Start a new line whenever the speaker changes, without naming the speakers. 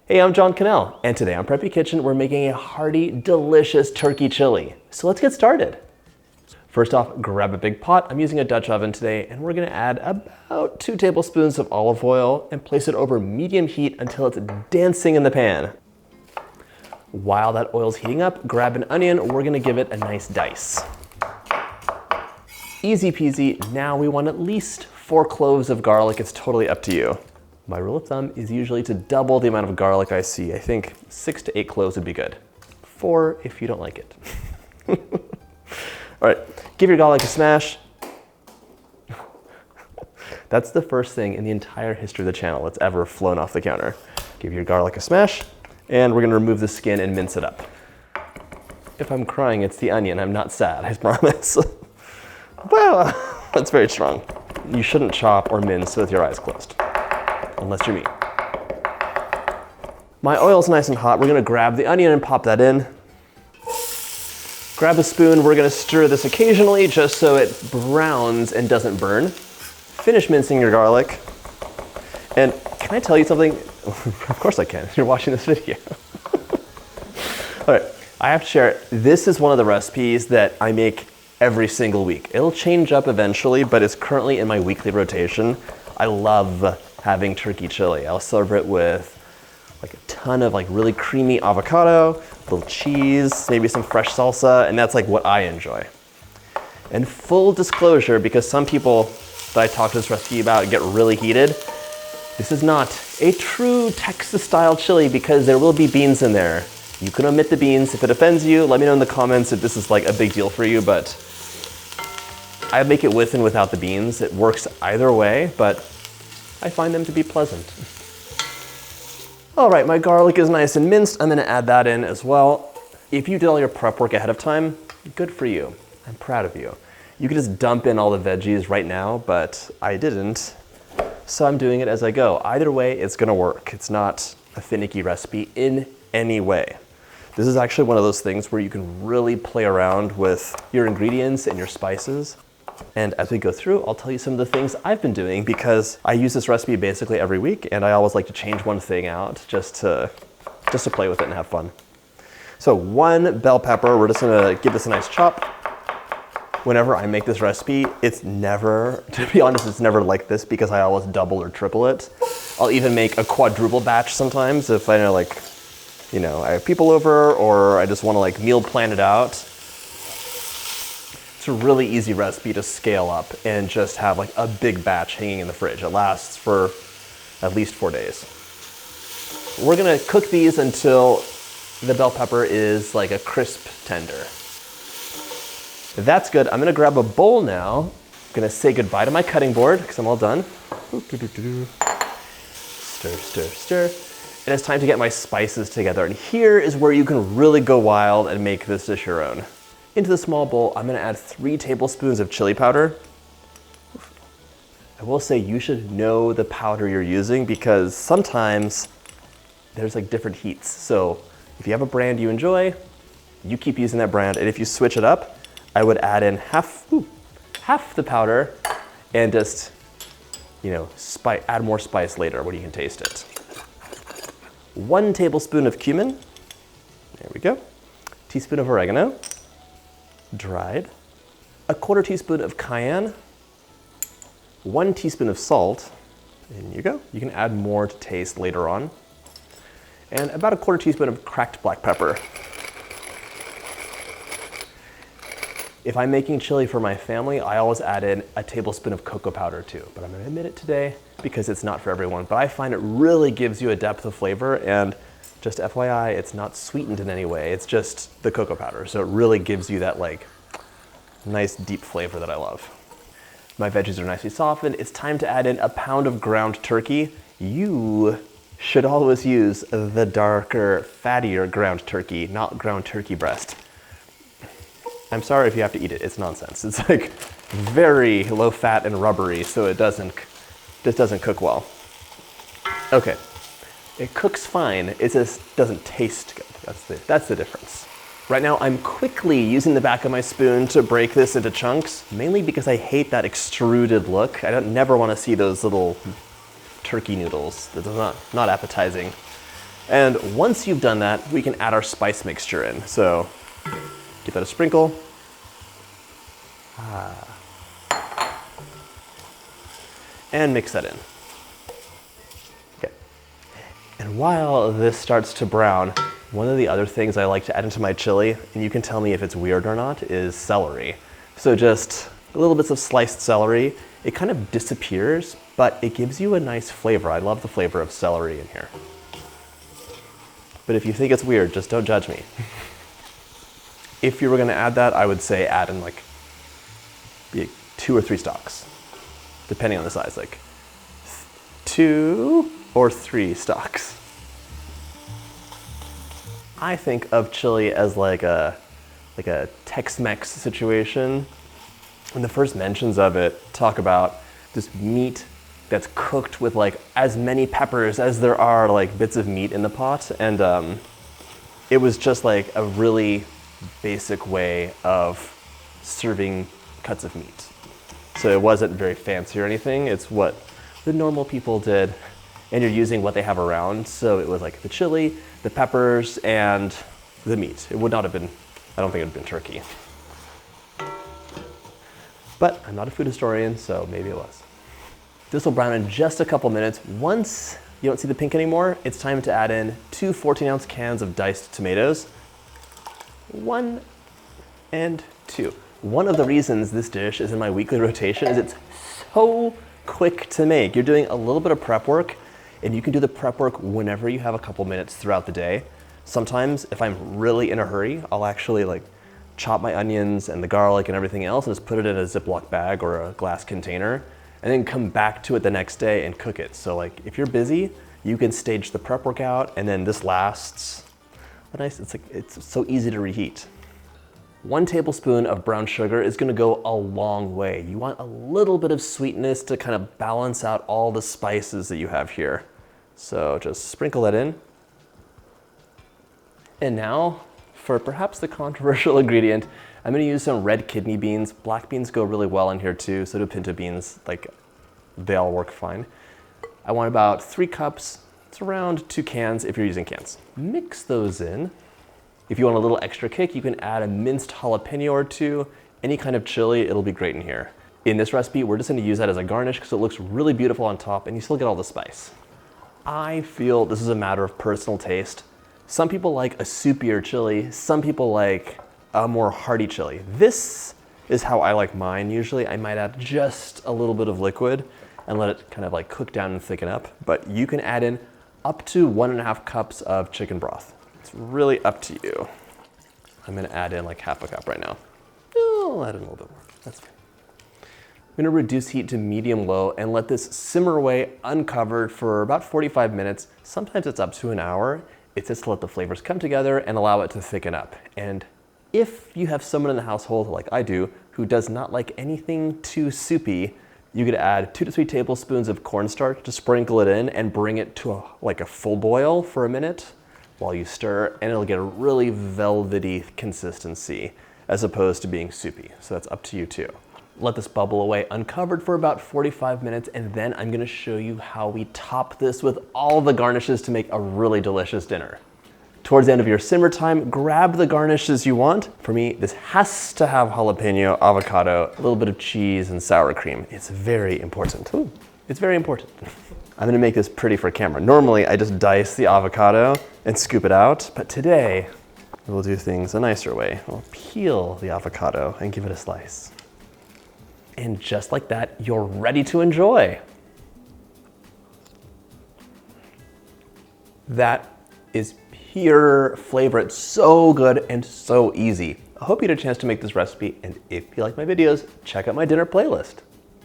Hey, I'm John Cannell, and today on Preppy Kitchen, we're making a hearty, delicious turkey chili. So let's get started. First off, grab a big pot. I'm using a Dutch oven today, and we're gonna add about 2 tablespoons of olive oil and place it over medium heat until it's dancing in the pan. While that oil's heating up, grab an onion. We're gonna give it a nice dice. Easy peasy. Now we want at least 4 cloves of garlic. It's totally up to you. My rule of thumb is usually to double the amount of garlic I see. I think 6 to 8 cloves would be good. 4 if you don't like it. All right, give your garlic a smash. That's the first thing in the entire history of the channel that's ever flown off the counter. Give your garlic a smash, and we're gonna remove the skin and mince it up. If I'm crying, it's the onion. I'm not sad, I promise. Well, that's very strong. You shouldn't chop or mince with your eyes closed, unless you're me. My oil's nice and hot. We're gonna grab the onion and pop that in. Grab a spoon. We're gonna stir this occasionally just so it browns and doesn't burn. Finish mincing your garlic. And can I tell you something? Of course I can. You're watching this video. All right, I have to share, this is one of the recipes that I make every single week. It'll change up eventually, but it's currently in my weekly rotation. I love having turkey chili. I'll serve it with like a ton of like really creamy avocado, a little cheese, maybe some fresh salsa, and that's like what I enjoy. And full disclosure, because some people that I talk to this recipe about get really heated, this is not a true Texas style chili because there will be beans in there. You can omit the beans. If it offends you, let me know in the comments if this is like a big deal for you, but I make it with and without the beans. It works either way, but I find them to be pleasant. All right, my garlic is nice and minced. I'm gonna add that in as well. If you did all your prep work ahead of time, good for you. I'm proud of you. You could just dump in all the veggies right now, but I didn't. So I'm doing it as I go. Either way, it's gonna work. It's not a finicky recipe in any way. This is actually one of those things where you can really play around with your ingredients and your spices. And as we go through, I'll tell you some of the things I've been doing because I use this recipe basically every week, and I always like to change one thing out just to play with it and have fun. So 1 bell pepper, we're just gonna give this a nice chop. Whenever I make this recipe, it's never, to be honest, it's never like this because I always double or triple it. I'll even make a quadruple batch sometimes if I know like, you know, I have people over or I just wanna like meal plan it out. It's a really easy recipe to scale up and just have like a big batch hanging in the fridge. It lasts for at least 4 days. We're gonna cook these until the bell pepper is like a crisp tender. That's good. I'm gonna grab a bowl now. I'm gonna say goodbye to my cutting board because I'm all done. Stir, stir, stir. And it's time to get my spices together. And here is where you can really go wild and make this dish your own. Into the small bowl, I'm gonna add 3 tablespoons of chili powder. I will say you should know the powder you're using because sometimes there's like different heats. So if you have a brand you enjoy, you keep using that brand. And if you switch it up, I would add in half the powder and just, you know, add more spice later when you can taste it. 1 tablespoon of cumin. There we go. Teaspoon of oregano. Dried. 1/4 teaspoon of cayenne. 1 teaspoon of salt. In you go. You can add more to taste later on. And about 1/4 teaspoon of cracked black pepper. If I'm making chili for my family, I always add in a tablespoon of cocoa powder too, but I'm gonna omit it today because it's not for everyone. But I find it really gives you a depth of flavor, and just FYI, it's not sweetened in any way. It's just the cocoa powder. So it really gives you that like nice deep flavor that I love. My veggies are nicely softened. It's time to add in a pound of ground turkey. You should always use the darker, fattier ground turkey, not ground turkey breast. I'm sorry if you have to eat it, it's nonsense. It's like very low fat and rubbery, so it just doesn't cook well. Okay, it cooks fine, it just doesn't taste good. That's the difference. Right now, I'm quickly using the back of my spoon to break this into chunks, mainly because I hate that extruded look. I never want to see those little turkey noodles. That's not appetizing. And once you've done that, we can add our spice mixture in. So give that a sprinkle. And mix that in. Okay. And while this starts to brown, one of the other things I like to add into my chili, and you can tell me if it's weird or not, is celery. So just little bits of sliced celery. It kind of disappears, but it gives you a nice flavor. I love the flavor of celery in here. But if you think it's weird, just don't judge me. If you were gonna add that, I would say add in like 2 or 3 stalks, depending on the size, like 2 or 3 stalks. I think of chili as like a Tex-Mex situation. And the first mentions of it talk about this meat that's cooked with like as many peppers as there are like bits of meat in the pot. And it was just like a really basic way of serving cuts of meat. So it wasn't very fancy or anything. It's what the normal people did, and you're using what they have around. So it was like the chili, the peppers, and the meat. It would not have been, I don't think it would have been turkey. But I'm not a food historian, so maybe it was. This will brown in just a couple minutes. Once you don't see the pink anymore, it's time to add in 2 14-ounce cans of diced tomatoes. 1 and 2. One of the reasons this dish is in my weekly rotation is it's so quick to make. You're doing a little bit of prep work, and you can do the prep work whenever you have a couple minutes throughout the day. Sometimes, if I'm really in a hurry, I'll actually like chop my onions and the garlic and everything else and just put it in a Ziploc bag or a glass container, and then come back to it the next day and cook it. So like if you're busy, you can stage the prep work out, and then this lasts a nice, it's so easy to reheat. 1 tablespoon of brown sugar is gonna go a long way. You want a little bit of sweetness to kind of balance out all the spices that you have here. So just sprinkle that in. And now, for perhaps the controversial ingredient, I'm gonna use some red kidney beans. Black beans go really well in here too, so do pinto beans, like they all work fine. I want about 3 cups, it's around 2 cans if you're using cans. Mix those in. If you want a little extra kick, you can add a minced jalapeno or 2, any kind of chili, it'll be great in here. In this recipe, we're just gonna use that as a garnish because it looks really beautiful on top and you still get all the spice. I feel this is a matter of personal taste. Some people like a soupier chili, some people like a more hearty chili. This is how I like mine usually. I might add just a little bit of liquid and let it kind of like cook down and thicken up, but you can add in up to 1.5 cups of chicken broth. It's really up to you. I'm gonna add in like 1/2 cup right now. I'll add in a little bit more, that's fine. I'm gonna reduce heat to medium-low and let this simmer away uncovered for about 45 minutes. Sometimes it's up to an hour. It's just to let the flavors come together and allow it to thicken up. And if you have someone in the household, like I do, who does not like anything too soupy, you could add 2 to 3 tablespoons of cornstarch to sprinkle it in and bring it to like a full boil for a minute while you stir, and it'll get a really velvety consistency as opposed to being soupy. So that's up to you too. Let this bubble away uncovered for about 45 minutes, and then I'm gonna show you how we top this with all the garnishes to make a really delicious dinner. Towards the end of your simmer time, grab the garnishes you want. For me, this has to have jalapeno, avocado, a little bit of cheese, and sour cream. It's very important. Ooh, it's very important. I'm gonna make this pretty for camera. Normally, I just dice the avocado and scoop it out, but today, we'll do things a nicer way. We'll peel the avocado and give it a slice. And just like that, you're ready to enjoy. That is pure flavor. It's so good and so easy. I hope you had a chance to make this recipe, and if you like my videos, check out my dinner playlist.